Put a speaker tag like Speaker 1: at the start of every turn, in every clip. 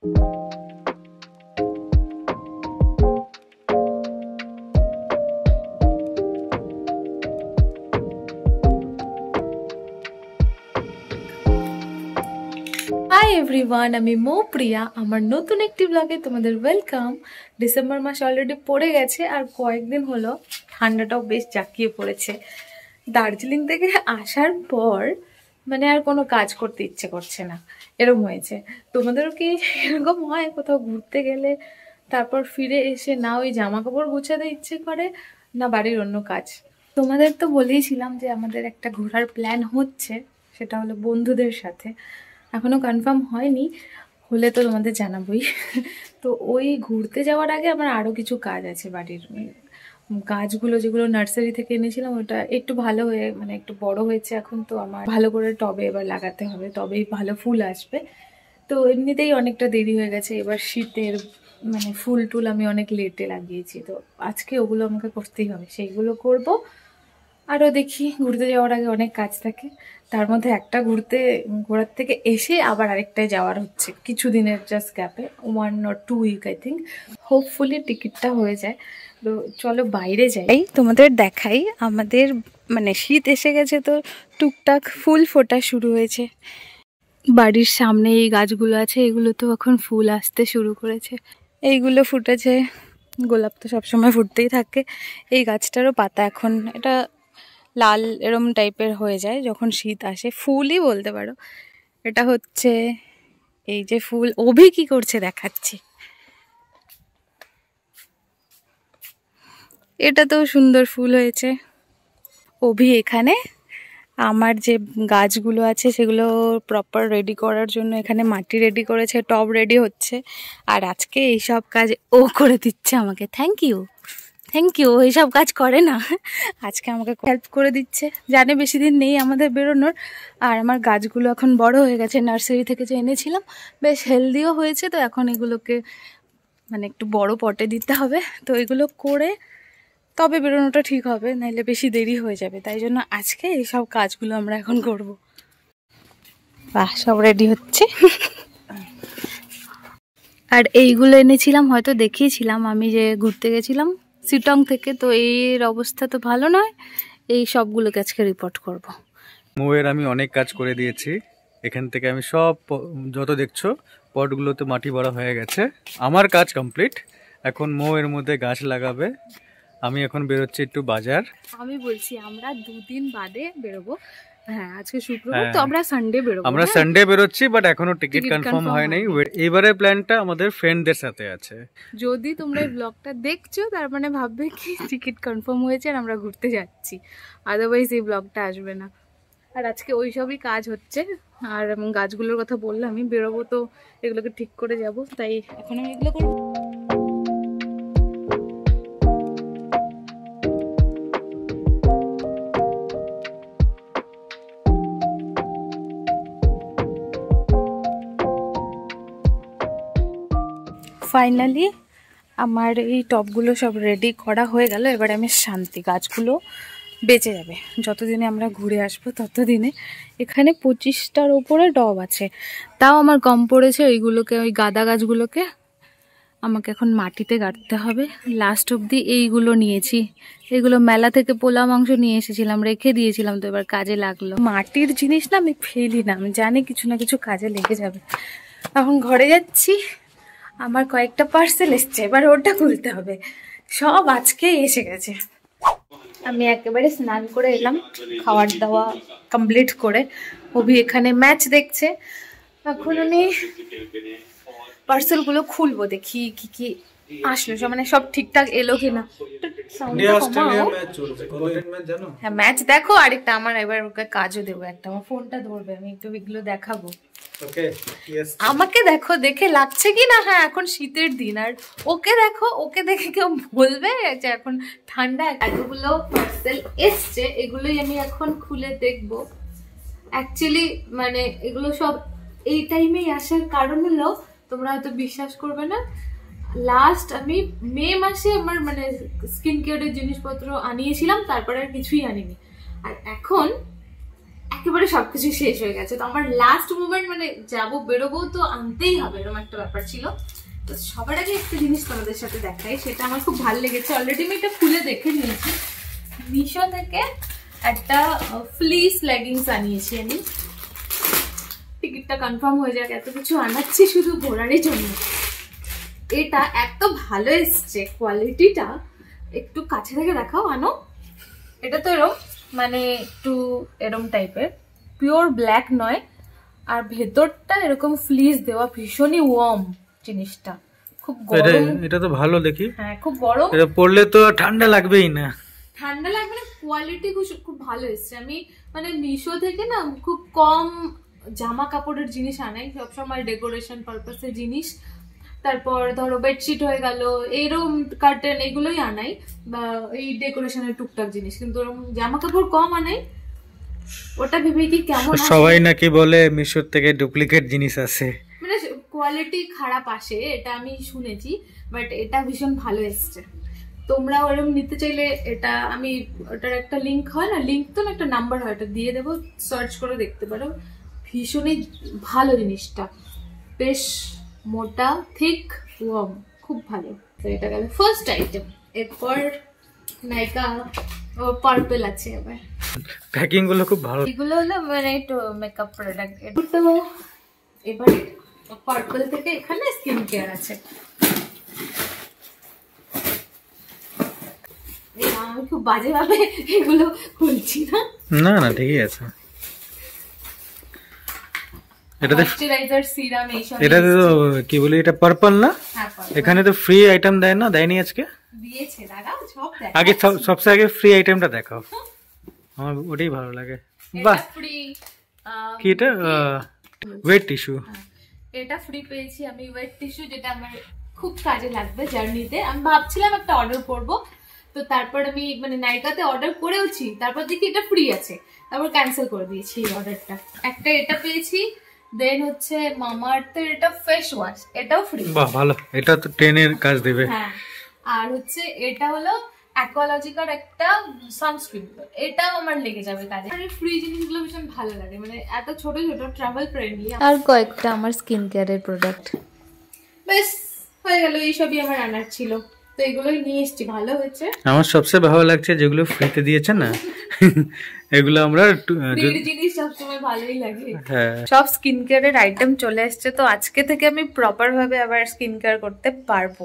Speaker 1: Hi everyone, আমি মো প্রিয়া। আমার নতুন একটি ব্লগে তোমাদের ওয়েলকাম। ডিসেম্বর মাস অলরেডি পড়ে গেছে আর কয়েকদিন হলো ঠান্ডাটাও বেশ জাঁকিয়ে পড়েছে। দার্জিলিং থেকে আসার পর মানে আর কোনো কাজ করতে ইচ্ছে করছে না, এরকম হয়েছে। তোমাদেরও কি এরকম হয়? কোথাও ঘুরতে গেলে তারপর ফিরে এসে না ওই জামা কাপড় গুছাতে ইচ্ছে করে, না বাড়ির অন্য কাজ? তোমাদের তো বলেইছিলাম যে আমাদের একটা ঘোরার প্ল্যান হচ্ছে, সেটা হলো বন্ধুদের সাথে। এখনো কনফার্ম হয়নি, হলে তো তোমাদের জানাবোই। তো ওই ঘুরতে যাওয়ার আগে আমার আরও কিছু কাজ আছে বাড়ির। গাছগুলো যেগুলো নার্সারি থেকে এনেছিলাম ওটা একটু ভালো হয়ে মানে একটু বড় হয়েছে এখন, তো আমার ভালো করে টবে এবার লাগাতে হবে, তবেই ভালো ফুল আসবে। তো এমনিতেই অনেকটা দেরি হয়ে গেছে, এবার শীতের মানে ফুল টুল আমি অনেক লেটে লাগিয়েছি, তো আজকে ওগুলো আমাকে করতেই হবে, সেইগুলো করব। আরও দেখি, ঘুরতে যাওয়ার আগে অনেক কাজ থাকে, তার মধ্যে একটা ঘোরার থেকে এসে আবার আরেকটায় যাওয়ার হচ্ছে কিছুদিনের জাস্ট গ্যাপে, 1 or 2 week I think. Hopefully টিকিটটা হয়ে যায়। তো চলো বাইরে যাই, তোমাদের দেখাই। আমাদের মানে শীত এসে গেছে, তো টুকটাক ফুল ফোটা শুরু হয়েছে। বাড়ির সামনে এই গাছগুলো আছে, এগুলো তো এখন ফুল আসতে শুরু করেছে। এইগুলো ফুটেছে, গোলাপ তো সবসময় ফুটতেই থাকে। এই গাছটারও পাতা এখন এটা লাল এরম টাইপের হয়ে যায় যখন শীত আসে, ফুলই বলতে পারো। এটা হচ্ছে এই যে ফুল, অভি কি করছে দেখাচ্ছি। এটা তো সুন্দর ফুল হয়েছে। অভি এখানে আমার যে গাছগুলো আছে সেগুলো প্রপার রেডি করার জন্য এখানে মাটি রেডি করেছে, টব রেডি হচ্ছে। আর আজকে এইসব কাজ ও করে দিচ্ছে আমাকে। Thank you. এইসব কাজ করে না, আজকে আমাকে হেল্প করে দিচ্ছে। জানে বেশি দিন নেই আমাদের বেরোনোর, আর আমার গাছগুলো এখন বড় হয়ে গেছে। নার্সারি থেকে যে এনেছিলাম বেশ হেলদিও হয়েছে, তো এখন এগুলোকে মানে একটু বড় পটে দিতে হবে। তো এগুলো করে তবে বেরোনোটা ঠিক হবে, নাহলে বেশি দেরি হয়ে যাবে। তাই জন্য আজকে এইসব কাজগুলো আমরা এখন করব। বাহ, সব রেডি হচ্ছে। আর এইগুলো এনেছিলাম, হয়তো দেখিয়েছিলাম আমি যে ঘুরতে গেছিলাম সিটং থেকে, তো এর অবস্থা তো ভালো নয়। এই সবগুলোকে আজকে রিপোর্ট করব।
Speaker 2: মৌয়ের আমি অনেক কাজ করে দিয়েছি। এখান থেকে আমি সব যত দেখছো পটগুলোতে মাটি ভরা হয়ে গেছে। আমার কাজ কমপ্লিট। এখন মৌয়ের মধ্যে গাছ লাগাবে। আমি এখন বেরোচ্ছি একটু বাজার।
Speaker 1: আমি বলছি আমরা 2 দিন বাদে বেরোবো। হ্যাঁ, আজকে শুক্রবার, তো আমরা সানডে বেরোবো।
Speaker 2: আমরা সানডে বেরোচ্ছি, বাট এখনো টিকিট কনফার্ম হয় নাই। এবারে প্ল্যানটা আমাদের ফ্রেন্ডদের সাথে আছে।
Speaker 1: যদি তোমরা এই ব্লগটা দেখছো তার মানে ভাববে কি টিকিট কনফার্ম হয়েছে আর আমরা ঘুরতে যাচ্ছি, আদারওয়াইজ এই ব্লগটা আসবে না। আর আজকে ওই সবই কাজ হচ্ছে। আর গাছগুলোর কথা বললাম, আমি বেরোবো তো এগুলোকে ঠিক করে যাব, তাই এখন আমি এগুলো করবো। ফাইনালি আমার এই টবগুলো সব রেডি করা হয়ে গেল। এবার আমি শান্তি, গাছগুলো বেঁচে যাবে যতদিনে আমরা ঘুরে আসবো ততদিনে। এখানে 25টার ওপরে টব আছে, তাও আমার কম পড়েছে। ওইগুলোকে, ওই গাঁদা গাছগুলোকে আমাকে এখন মাটিতে গাড়তে হবে। লাস্ট অবধি এইগুলো নিয়েছি, এগুলো মেলা থেকে পোলা মাংস নিয়ে এসেছিলাম, রেখে দিয়েছিলাম, তো এবার কাজে লাগলো। মাটির জিনিস না আমি ফেলি না, আমি জানি কিছু না কিছু কাজে লেগে যাবে। এখন ঘরে যাচ্ছি, আমার কয়েকটা পার্সেল এসছে, এবার ওটা খুলতে হবে। সব আজকে এসে গেছে। আমি একেবারে স্নান করে এলাম, খাওয়ার দাওয়া কমপ্লিট করে। অভি এখানে ম্যাচ দেখছে। এখন আমি পার্সেলগুলো খুলবো, দেখি কি কি আসলো, সব মানে সব ঠিকঠাক এলো কিনা। হ্যাঁ, ম্যাচ দেখো। আরেকটা আমার এবার ওকে কাজও দেবো একটা, আমার ফোনটা ধরবে, আমি একটু এগুলো দেখাবো। আমাকে দেখো, দেখে লাগছে কি না? হ্যাঁ, এখন শীতের দিন, আর ওকে দেখো, ওকে দেখে কেউ বলবে যে এখন ঠান্ডা। এতগুলো পার্সেল এসছে, এগুলোই আমি এখন খুলে দেখবো। অ্যাকচুয়ালি মানে এগুলো সব এই টাইমেই আসার কারণ হলো, তোমরা হয়তো বিশ্বাস করবে না, লাস্ট আমি মে মাসে আমার মানে স্কিন কেয়ারের জিনিসপত্র আনিয়েছিলাম, তারপরে আর কিছুই আনিনি। আর এখন একেবারে সবকিছু শেষ হয়ে গেছে। তো আমার লাস্ট মোমেন্ট মানে যাবো বেরোবো তো আনতেই হবে, এরকম একটা ব্যাপার ছিল। তো সবার আগে একটা জিনিস তোমাদের সাথে দেখাই, সেটা আমার খুব ভালো লেগেছে। অলরেডি আমি এটা খুলে দেখে নিয়েছি। মিশো থেকে একটা ফ্লিস লেগিংস আনিয়েছি আমি। টিকিটটা কনফার্ম হয়ে যাক, এত কিছু আনাচ্ছি শুধু ঘোরারই জন্য। এটা এত ভালো এসছে, কোয়ালিটিটা একটু কাছে থেকে দেখাও। আনো, এটা তো এরম মানে একটু এরম টাইপের, পিওর ব্ল্যাক নয়, আর ভেতরটা এরকম ফ্লিস দেওয়া, ভীষণই ওয়ার্ম জিনিসটা, খুব গরম।
Speaker 2: এটা তো ভালো দেখি।
Speaker 1: হ্যাঁ খুব গরম,
Speaker 2: এটা পরলে তো ঠান্ডা লাগবেই না।
Speaker 1: ঠান্ডা লাগবে না, কোয়ালিটি খুব ভালো এসছে। আমি মানে মিশো থেকে না খুব কম জামা কাপড়ের জিনিস আনাই, সবসময় ডেকোরেশন পারপাসের জিনিস, তারপর ধরো বেডশিট হয়ে গেল, এইরকম কার্টেন, এগুলোই আনাই, বা এই ডেকোরেশনের টুকটাক জিনিস, কিন্তু জামা কাপড় কম আনাই। ওটা ভেবে কি কেমন
Speaker 2: সবাই নাকি বলে মিশোর থেকে ডুপ্লিকেট জিনিস আছে,
Speaker 1: মানে কোয়ালিটি খারাপ আসে, এটা আমি শুনেছি, বাট এটা ভীষণ ভালো এসছে। তোমরা ওরকম নিতে চাইলে এটা আমি, ওটার একটা লিঙ্ক হয় না, লিঙ্ক তো না একটা নাম্বার হয়, এটা দিয়ে দেবো, সার্চ করে দেখতে পারো। ভীষণই ভালো জিনিসটা, বেশ মোটা, থিক, ওয়ার্ম, খুব ভালো। তো এটা গেল ফার্স্ট আইটেম। এরপর নাইকা পার্পল আছে। আবার
Speaker 2: প্যাকিং গুলো খুব ভালো।
Speaker 1: এগুলো হলো মানে একটু মেকআপ প্রোডাক্ট। তো এবার পার্পল থেকে এখানে স্কিন কেয়ার আছে। আমি খুব বাজে ভাবে এগুলো খুলছি না,
Speaker 2: না না ঠিকই আছে। এটাতে
Speaker 1: ময়শ্চারাইজার, সিরাম, এইসব।
Speaker 2: এটাতে তো কি বলি, এটা পার্পল না?
Speaker 1: হ্যাঁ পার্পল।
Speaker 2: এখানে তো ফ্রি আইটেম দেয় না, দেয়নি আজকে?
Speaker 1: দিয়েছে, দাঁড়াও সব দেখ।
Speaker 2: আগে সবচেয়ে আগে ফ্রি আইটেমটা দেখাও, আমার ওটাই ভালো লাগে। বাহ,
Speaker 1: ফ্রি
Speaker 2: কি এটা? Wait tissue.
Speaker 1: এটা ফ্রি পেয়েছি আমি, ওয়েট টিস্যু, যেটা আমার খুব কাজে লাগবে জার্নিতে। আমি ভাবছিলাম একটা অর্ডার করব, তো তারপর আমি মানে নাইকাতে অর্ডার করেওছি, তারপর দেখি এটা ফ্রি আছে, তারপর ক্যান্সেল করে দিয়েছি এই অর্ডারটা। একটা এটা পেয়েছি, দেন হচ্ছে মামাআর্থের এটা ফেস ওয়াশ, এটাও ফ্রি।
Speaker 2: বাহ ভালো, এটা তো 10 এর কাজ দেবে।
Speaker 1: হ্যাঁ, আর হচ্ছে এটা হলো অ্যাকোয়ালজিকার একটা সানস্ক্রিন, এটাও আমার লেগে যাবে কাজে। আর ফ্রি জিনিসগুলো ভীষণ ভালো লাগে, মানে এত ছোট ছোট, ট্রাভেল ফ্রেন্ডলি।
Speaker 3: আর কয়েকটা আমার স্কিন কেয়ারের প্রোডাক্ট।
Speaker 1: বেশ হয়ে গেল, এইসবই আমার আনার ছিল, তো এগুলোই নিয়ে এসছি, ভালো হয়েছে।
Speaker 2: আমার সবচেয়ে ভালো লাগছে যেগুলো ফ্রিতে দিয়েছে না, এগুলো আমরা
Speaker 1: জিনিস সবসময় ভালোই লাগে।
Speaker 2: হ্যাঁ,
Speaker 1: সব স্কিন কেয়ারের আইটেম চলে এসছে, তো আজকে থেকে আমি প্রপার ভাবে আবার স্কিন কেয়ার করতে পারবো।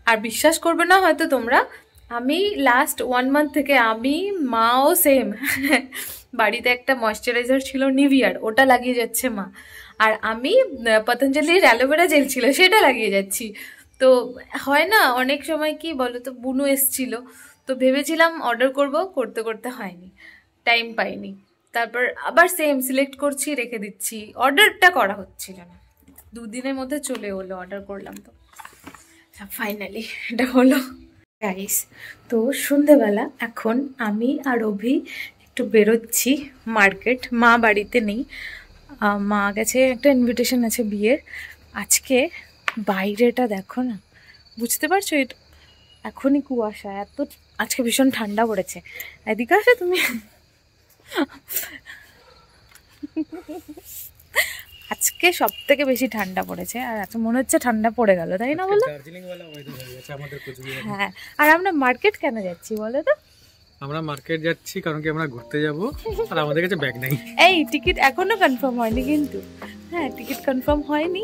Speaker 1: আর বিশ্বাস করবে না হয়তো তোমরা, আমি লাস্ট 1 মান্থ থেকে, আমি মাও সেম, বাড়িতে একটা ময়শ্চারাইজার ছিল নিভিয়ার, ওটা লাগিয়ে যাচ্ছে মা, আর আমি পতঞ্জলির অ্যালোভেরা জেল ছিল সেটা লাগিয়ে যাচ্ছি। তো হয় না অনেক সময়, কি বলো তো, বুনু এসছিল, তো ভেবেছিলাম অর্ডার করব, করতে করতে হয়নি, টাইম পাইনি, তারপর আবার সেম সিলেক্ট করছি, রেখে দিচ্ছি, অর্ডারটা করা হচ্ছিল না। 2 দিনের মধ্যে চলে হলো, অর্ডার করলাম, তো ফাইনালি এটা হলো গাইস। তো সন্ধেবেলা এখন আমি আর অভি একটু বেরোচ্ছি মার্কেট, মা বাড়িতে নেই, মা গেছে, একটা ইনভিটেশন আছে বিয়ের আজকে। বাইরেটা দেখো না, বুঝতে পারছো, এটা এখনই কুয়াশা, এত আজকে ভীষণ ঠান্ডা পড়েছে। এদিকে আসো তুমি, আজকে সব থেকে বেশি ঠান্ডা পড়েছে, আর এত মনে হচ্ছে ঠান্ডা পড়ে গেল, তাই না বলো? হ্যাঁ, আর আমরা মার্কেট কেন যাচ্ছি বলো তো?
Speaker 2: আমরা মার্কেট যাচ্ছি কারণ কি আমরা ঘুরতে যাব, আর আমাদের কাছে ব্যাগ নাই।
Speaker 1: এই টিকিট এখনো কনফার্ম হয়নি কিন্তু, হ্যাঁ টিকিট কনফার্ম হয়নি,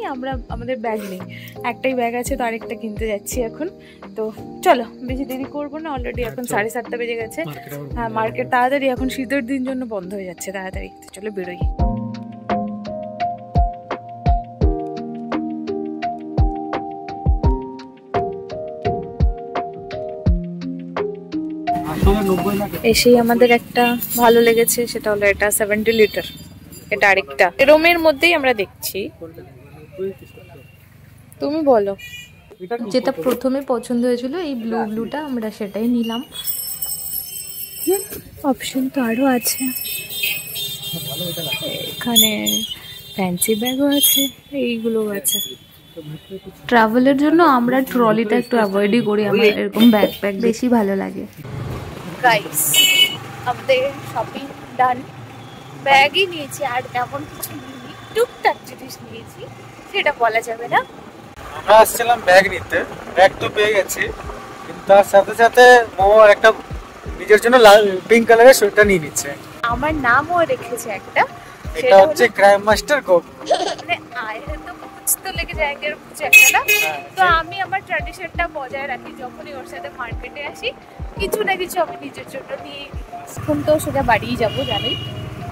Speaker 1: আমাদের ব্যাগ নেই, একটাই ব্যাগ আছে, তো আরেকটা কিনতে যাচ্ছি এখন। তো চলো বেশি দেরি করবো না, অলরেডি এখন 7:30 বেজে গেছে। হ্যাঁ মার্কেট তাড়াতাড়ি, এখন শীতের দিন জন্য বন্ধ হয়ে যাচ্ছে তাড়াতাড়ি, তো চলো বেরোই। এসেই আমাদের একটা ভালো লেগেছে, সেটা হলো এটা 70 লিটার, এটা আরেকটা এরমের মধ্যেই আমরা দেখছি, তুমি বলো।
Speaker 3: যেটা প্রথমে পছন্দ হয়েছিল এই ব্লুটা, আমরা সেটাই নিলাম।
Speaker 1: অপশন তো আরো আছে, এখানে ফ্যান্সি ব্যাগও আছে, এইগুলো আছে।
Speaker 3: ট্রাভেলের জন্য আমরা ট্রলিটা একটু অ্যাভয়েডই করি, আমার এরকম ব্যাগ বেশি ভালো লাগে।
Speaker 1: গাইস আমাদের শপিং ডান, ব্যাগই নিয়েছি, আর তেমন কিছু নিইনি, টুকটাক জিনিস নিয়েছি, সেটা বলা যাবে না।
Speaker 2: আমরা আসছিলাম ব্যাগ নিতে, ব্যাগ তো পেয়ে গেছি, কিন্তু তার সাথে সাথে মো একটা নিজের জন্য পিঙ্ক কালারের সোয়েটার নিয়ে নিচ্ছে।
Speaker 1: আমার নামও রেখেছে একটা,
Speaker 2: এটা হচ্ছে ক্রাইম মাস্টার কোক।
Speaker 1: মানে আয় তো কুছ তো লেগে যায়গে কিছু একটা না। তো আমি আমার ট্র্যাডিশনটা বজায় রাখি, যখনই ওর সাথে মার্কেটে আসি কিছু না কিছু আমি নিজের জন্য নিয়ে। এখন তো সেটা বাড়িয়ে যাবো জানি,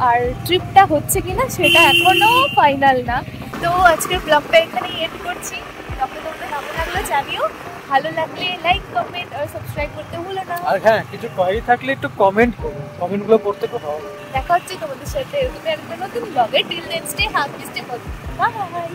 Speaker 1: আর ট্রিপটা হচ্ছে কিনা সেটা এখনো ফাইনাল না। তো আজকের ব্লগটা এখানেই এন্ড করছি। ব্লগটা তোমাদের কেমন লাগলো জানিও, ভালো লাগলে লাইক কমেন্ট আর সাবস্ক্রাইব করতে ভুলো না।
Speaker 2: আর হ্যাঁ, কিছু কোয়ারি থাকলে একটু কমেন্ট করো, কমেন্টগুলো পড়তে খুব ভালো লাগে।
Speaker 1: দেখা হচ্ছে তোমাদের সাথে এরকম একটা নতুন ব্লগে। Till then stay happy, stay positive, by.